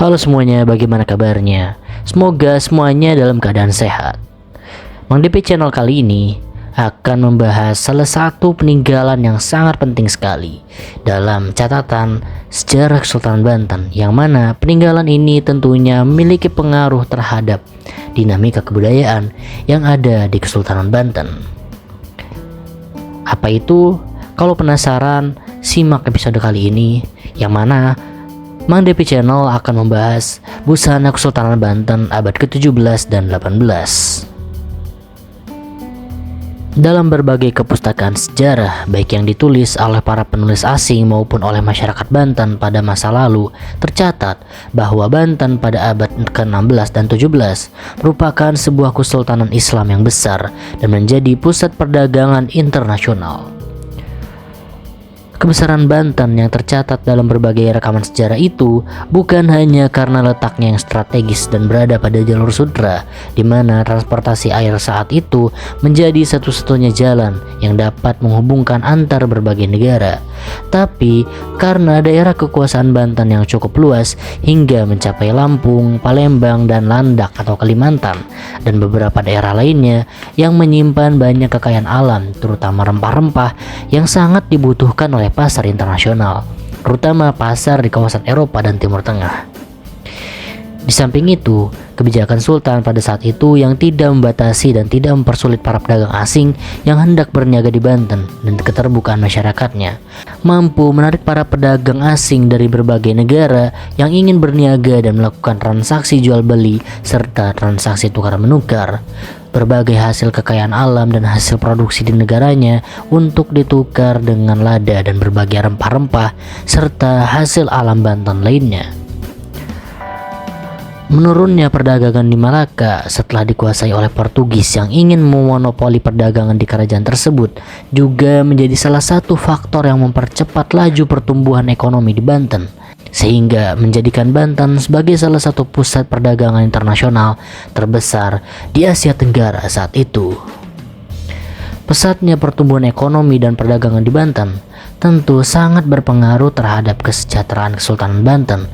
Halo semuanya, bagaimana kabarnya? Semoga semuanya dalam keadaan sehat. Mang DP Channel kali ini akan membahas salah satu peninggalan yang sangat penting sekali dalam catatan sejarah Kesultanan Banten, yang mana peninggalan ini tentunya memiliki pengaruh terhadap dinamika kebudayaan yang ada di Kesultanan Banten. Apa itu? Kalau penasaran, simak episode kali ini, yang mana Mang DP Channel akan membahas busana Kesultanan Banten abad ke-17 dan 18. Dalam berbagai kepustakaan sejarah, baik yang ditulis oleh para penulis asing maupun oleh masyarakat Banten pada masa lalu, tercatat bahwa Banten pada abad ke-16 dan 17 merupakan sebuah kesultanan Islam yang besar dan menjadi pusat perdagangan internasional. Kebesaran Banten yang tercatat dalam berbagai rekaman sejarah itu bukan hanya karena letaknya yang strategis dan berada pada jalur sutra, di mana transportasi air saat itu menjadi satu-satunya jalan yang dapat menghubungkan antar berbagai negara, tapi karena daerah kekuasaan Banten yang cukup luas hingga mencapai Lampung, Palembang, dan Landak atau Kalimantan, dan beberapa daerah lainnya yang menyimpan banyak kekayaan alam, terutama rempah-rempah yang sangat dibutuhkan oleh pasar internasional, terutama pasar di kawasan Eropa dan Timur Tengah. Di samping itu, kebijakan Sultan pada saat itu yang tidak membatasi dan tidak mempersulit para pedagang asing yang hendak berniaga di Banten, dan keterbukaan masyarakatnya mampu menarik para pedagang asing dari berbagai negara yang ingin berniaga dan melakukan transaksi jual beli serta transaksi tukar menukar berbagai hasil kekayaan alam dan hasil produksi di negaranya untuk ditukar dengan lada dan berbagai rempah-rempah serta hasil alam Banten lainnya. Menurunnya perdagangan di Malaka setelah dikuasai oleh Portugis yang ingin memonopoli perdagangan di kerajaan tersebut juga menjadi salah satu faktor yang mempercepat laju pertumbuhan ekonomi di Banten, sehingga menjadikan Banten sebagai salah satu pusat perdagangan internasional terbesar di Asia Tenggara saat itu. Pesatnya pertumbuhan ekonomi dan perdagangan di Banten tentu sangat berpengaruh terhadap kesejahteraan Kesultanan Banten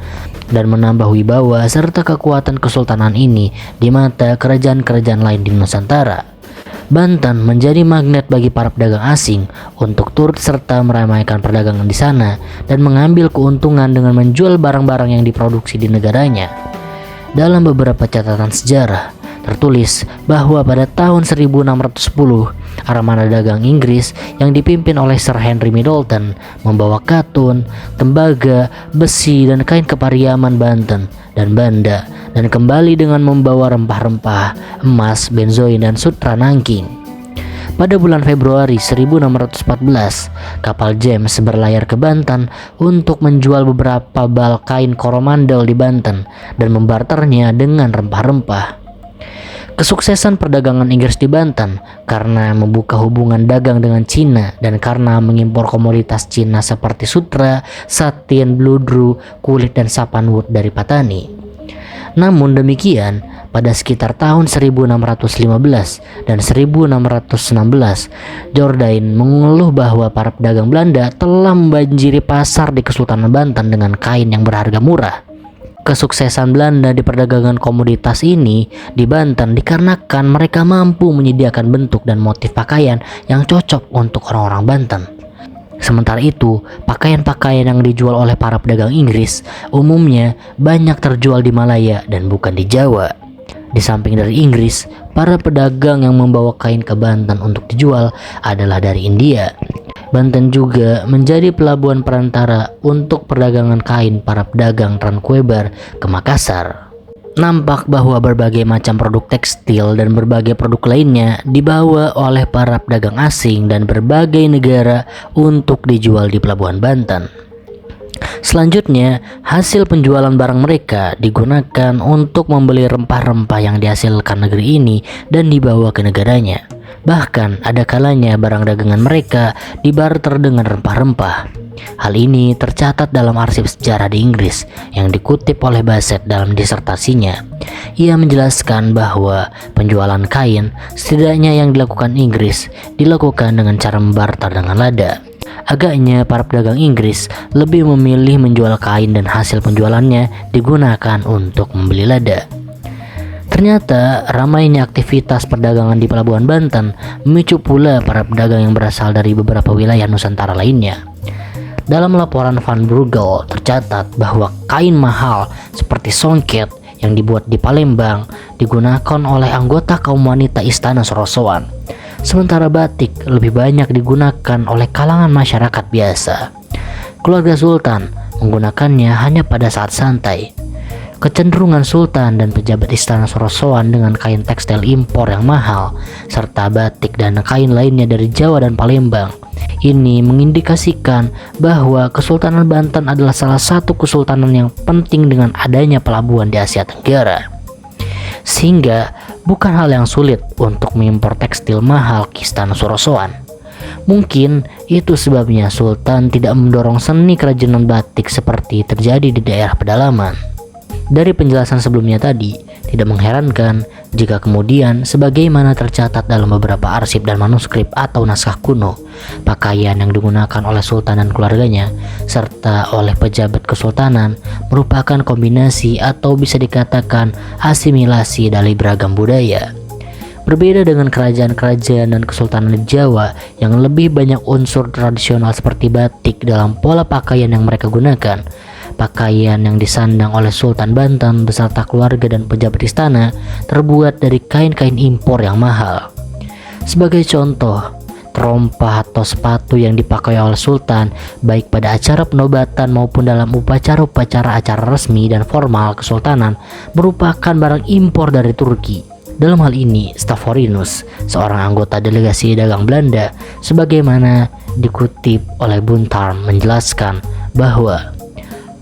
dan menambah wibawa serta kekuatan kesultanan ini di mata kerajaan-kerajaan lain di Nusantara. Banten menjadi magnet bagi para pedagang asing untuk turut serta meramaikan perdagangan di sana dan mengambil keuntungan dengan menjual barang-barang yang diproduksi di negaranya. Dalam beberapa catatan sejarah, tertulis bahwa pada tahun 1610, armada dagang Inggris yang dipimpin oleh Sir Henry Middleton membawa katun, tembaga, besi, dan kain kepariaman Banten dan Banda, dan kembali dengan membawa rempah-rempah, emas, benzoin, dan sutra Nanking. Pada bulan Februari 1614, kapal James berlayar ke Banten untuk menjual beberapa bal kain koromandel di Banten dan membarternya dengan rempah-rempah. Kesuksesan perdagangan Inggris di Banten karena membuka hubungan dagang dengan Cina dan karena mengimpor komoditas Cina seperti sutra, satin, bludru, kulit, dan sapanwood dari Patani. Namun demikian, pada sekitar tahun 1615 dan 1616, Jourdain mengeluh bahwa para pedagang Belanda telah membanjiri pasar di Kesultanan Banten dengan kain yang berharga murah. Kesuksesan Belanda di perdagangan komoditas ini di Banten dikarenakan mereka mampu menyediakan bentuk dan motif pakaian yang cocok untuk orang-orang Banten. Sementara itu, pakaian-pakaian yang dijual oleh para pedagang Inggris umumnya banyak terjual di Malaya dan bukan di Jawa. Di samping dari Inggris, para pedagang yang membawa kain ke Banten untuk dijual adalah dari India. Banten juga menjadi pelabuhan perantara untuk perdagangan kain para pedagang Tranquebar ke Makassar. Nampak bahwa berbagai macam produk tekstil dan berbagai produk lainnya dibawa oleh para pedagang asing dan berbagai negara untuk dijual di pelabuhan Banten. Selanjutnya, hasil penjualan barang mereka digunakan untuk membeli rempah-rempah yang dihasilkan negeri ini dan dibawa ke negaranya. Bahkan ada kalanya barang dagangan mereka dibarter dengan rempah-rempah. Hal ini tercatat dalam arsip sejarah di Inggris yang dikutip oleh Bassett dalam disertasinya. Ia menjelaskan bahwa penjualan kain setidaknya yang dilakukan Inggris dilakukan dengan cara membarter dengan lada. Agaknya para pedagang Inggris lebih memilih menjual kain dan hasil penjualannya digunakan untuk membeli lada. Ternyata ramainya aktivitas perdagangan di Pelabuhan Banten memicu pula para pedagang yang berasal dari beberapa wilayah Nusantara lainnya. Dalam laporan Van Bruegel tercatat bahwa kain mahal seperti songket yang dibuat di Palembang digunakan oleh anggota kaum wanita Istana Sorosoan, sementara batik lebih banyak digunakan oleh kalangan masyarakat biasa. Keluarga Sultan menggunakannya hanya pada saat santai. Kecenderungan Sultan dan pejabat Istana Sorosoan dengan kain tekstil impor yang mahal, serta batik dan kain lainnya dari Jawa dan Palembang, ini mengindikasikan bahwa Kesultanan Banten adalah salah satu kesultanan yang penting dengan adanya pelabuhan di Asia Tenggara. Sehingga bukan hal yang sulit untuk mengimpor tekstil mahal ke Istana Sorosoan. Mungkin itu sebabnya Sultan tidak mendorong seni kerajinan batik seperti terjadi di daerah pedalaman. Dari penjelasan sebelumnya tadi, tidak mengherankan jika kemudian sebagaimana tercatat dalam beberapa arsip dan manuskrip atau naskah kuno, pakaian yang digunakan oleh Sultan dan keluarganya serta oleh pejabat kesultanan merupakan kombinasi atau bisa dikatakan asimilasi dari beragam budaya. Berbeda dengan kerajaan-kerajaan dan kesultanan di Jawa yang lebih banyak unsur tradisional seperti batik dalam pola pakaian yang mereka gunakan, pakaian yang disandang oleh Sultan Banten beserta keluarga dan pejabat istana terbuat dari kain-kain impor yang mahal. Sebagai contoh, terompah atau sepatu yang dipakai oleh Sultan baik pada acara penobatan maupun dalam upacara-upacara acara resmi dan formal kesultanan merupakan barang impor dari Turki. Dalam hal ini, Stavorinus, seorang anggota delegasi dagang Belanda, sebagaimana dikutip oleh Buntarm, menjelaskan bahwa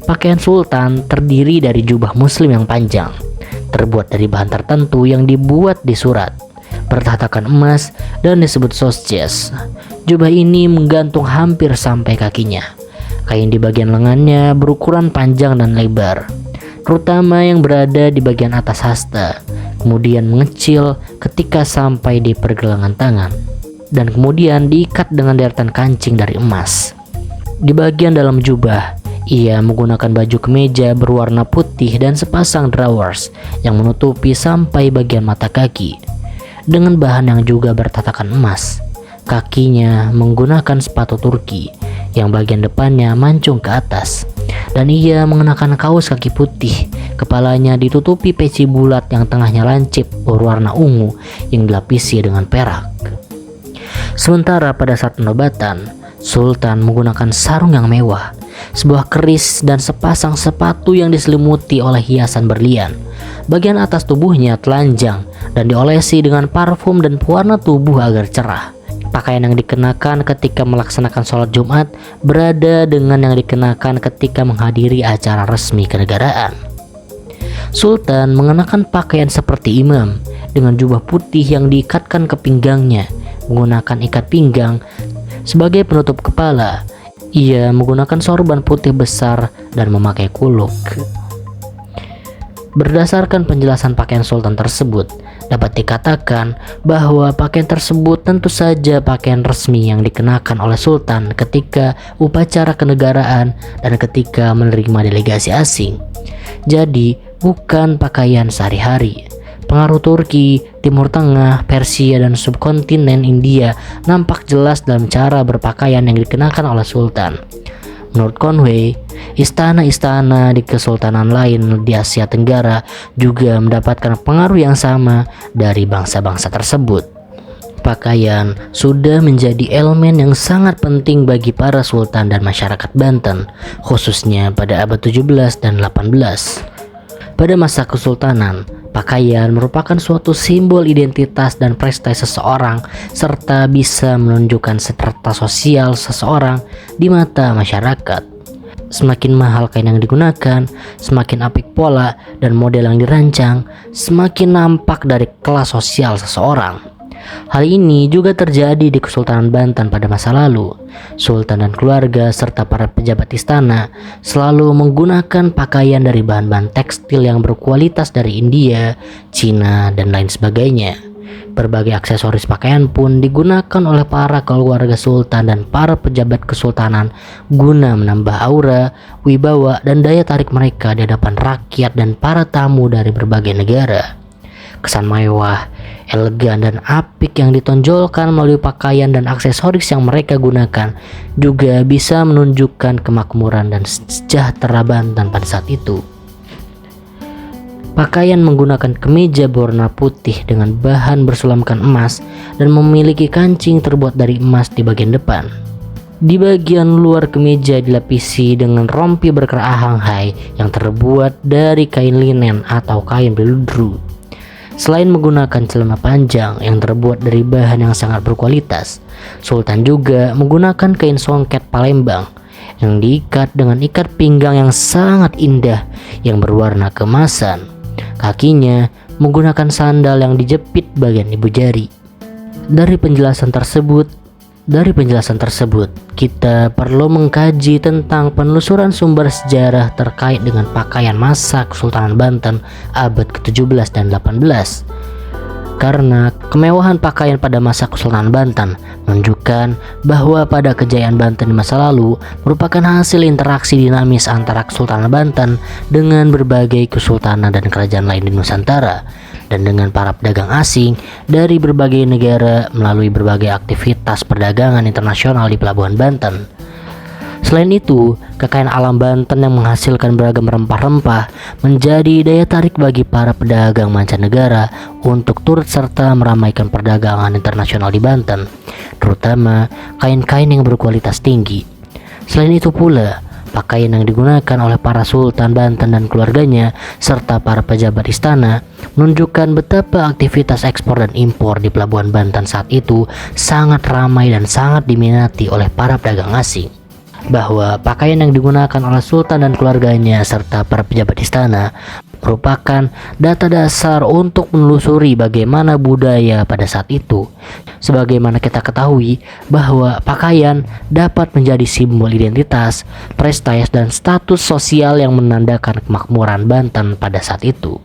pakaian Sultan terdiri dari jubah muslim yang panjang, terbuat dari bahan tertentu yang dibuat di surat, bertatakan emas dan disebut sosjes. Jubah ini menggantung hampir sampai kakinya. Kain di bagian lengannya berukuran panjang dan lebar, terutama yang berada di bagian atas hasta, kemudian mengecil ketika sampai di pergelangan tangan, dan kemudian diikat dengan deretan kancing dari emas. Di bagian dalam jubah, ia menggunakan baju kemeja berwarna putih dan sepasang drawers yang menutupi sampai bagian mata kaki, dengan bahan yang juga bertatakan emas. Kakinya menggunakan sepatu Turki yang bagian depannya mancung ke atas, dan ia mengenakan kaos kaki putih. Kepalanya ditutupi peci bulat yang tengahnya lancip berwarna ungu yang dilapisi dengan perak. Sementara pada saat penobatan, Sultan menggunakan sarung yang mewah, sebuah keris dan sepasang sepatu yang diselimuti oleh hiasan berlian. Bagian atas tubuhnya telanjang dan diolesi dengan parfum dan pewarna tubuh agar cerah. Pakaian yang dikenakan ketika melaksanakan sholat Jumat berada dengan yang dikenakan ketika menghadiri acara resmi kenegaraan. Sultan mengenakan pakaian seperti imam dengan jubah putih yang diikatkan ke pinggangnya, menggunakan ikat pinggang sebagai penutup kepala. Ia menggunakan sorban putih besar dan memakai kuluk. Berdasarkan penjelasan pakaian Sultan tersebut, dapat dikatakan bahwa pakaian tersebut tentu saja pakaian resmi yang dikenakan oleh Sultan ketika upacara kenegaraan dan ketika menerima delegasi asing. Jadi, bukan pakaian sehari-hari. Pengaruh Turki, Timur Tengah, Persia, dan subkontinen India nampak jelas dalam cara berpakaian yang dikenakan oleh Sultan. Menurut Conway, istana-istana di kesultanan lain di Asia Tenggara juga mendapatkan pengaruh yang sama dari bangsa-bangsa tersebut. Pakaian sudah menjadi elemen yang sangat penting bagi para sultan dan masyarakat Banten, khususnya pada abad 17 dan 18. Pada masa kesultanan, pakaian merupakan suatu simbol identitas dan prestasi seseorang serta bisa menunjukkan strata sosial seseorang di mata masyarakat. Semakin mahal kain yang digunakan, semakin apik pola dan model yang dirancang, semakin nampak dari kelas sosial seseorang. Hal ini juga terjadi di Kesultanan Banten pada masa lalu. Sultan dan keluarga serta para pejabat istana selalu menggunakan pakaian dari bahan-bahan tekstil yang berkualitas dari India, Cina, dan lain sebagainya. Berbagai aksesoris pakaian pun digunakan oleh para keluarga sultan dan para pejabat kesultanan guna menambah aura, wibawa, dan daya tarik mereka di hadapan rakyat dan para tamu dari berbagai negara. Kesan mewah, elegan, dan apik yang ditonjolkan melalui pakaian dan aksesoris yang mereka gunakan juga bisa menunjukkan kemakmuran dan sejahtera Banten pada saat itu. Pakaian menggunakan kemeja berwarna putih dengan bahan bersulamkan emas dan memiliki kancing terbuat dari emas di bagian depan. Di bagian luar kemeja dilapisi dengan rompi berkerah hanghai yang terbuat dari kain linen atau kain beludru. Selain menggunakan celana panjang yang terbuat dari bahan yang sangat berkualitas, Sultan juga menggunakan kain songket Palembang yang diikat dengan ikat pinggang yang sangat indah yang berwarna keemasan. Kakinya menggunakan sandal yang dijepit bagian ibu jari. Dari penjelasan tersebut, kita perlu mengkaji tentang penelusuran sumber sejarah terkait dengan pakaian masa Kesultanan Banten abad ke-17 dan 18. Karena kemewahan pakaian pada masa Kesultanan Banten menunjukkan bahwa pada kejayaan Banten di masa lalu merupakan hasil interaksi dinamis antara Kesultanan Banten dengan berbagai kesultanan dan kerajaan lain di Nusantara, dan dengan para pedagang asing dari berbagai negara melalui berbagai aktivitas perdagangan internasional di Pelabuhan Banten. Selain itu, kekayaan alam Banten yang menghasilkan beragam rempah-rempah menjadi daya tarik bagi para pedagang mancanegara untuk turut serta meramaikan perdagangan internasional di Banten, terutama kain-kain yang berkualitas tinggi. Selain itu pula, pakaian yang digunakan oleh para sultan Banten dan keluarganya serta para pejabat istana menunjukkan betapa aktivitas ekspor dan impor di Pelabuhan Banten saat itu sangat ramai dan sangat diminati oleh para pedagang asing. Bahwa pakaian yang digunakan oleh sultan dan keluarganya serta para pejabat istana merupakan data dasar untuk menelusuri bagaimana budaya pada saat itu. Sebagaimana kita ketahui bahwa pakaian dapat menjadi simbol identitas, prestasi, dan status sosial yang menandakan kemakmuran Banten pada saat itu.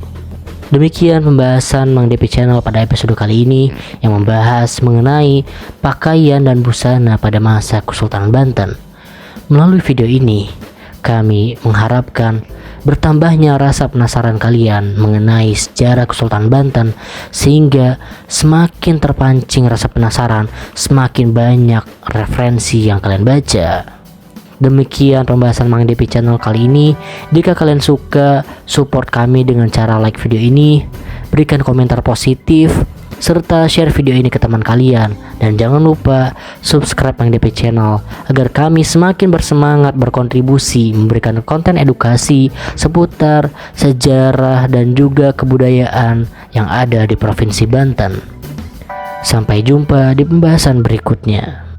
Demikian pembahasan Mang Depi Channel pada episode kali ini yang membahas mengenai pakaian dan busana pada masa Kesultanan Banten. Melalui video ini, kami mengharapkan bertambahnya rasa penasaran kalian mengenai sejarah Kesultanan Banten, sehingga semakin terpancing rasa penasaran, semakin banyak referensi yang kalian baca. Demikian pembahasan Mang Depi Channel kali ini. Jika kalian suka, support kami dengan cara like video ini, berikan komentar positif, serta share video ini ke teman kalian. Dan jangan lupa subscribe Mang Depi Channel agar kami semakin bersemangat berkontribusi memberikan konten edukasi seputar sejarah dan juga kebudayaan yang ada di Provinsi Banten. Sampai jumpa di pembahasan berikutnya.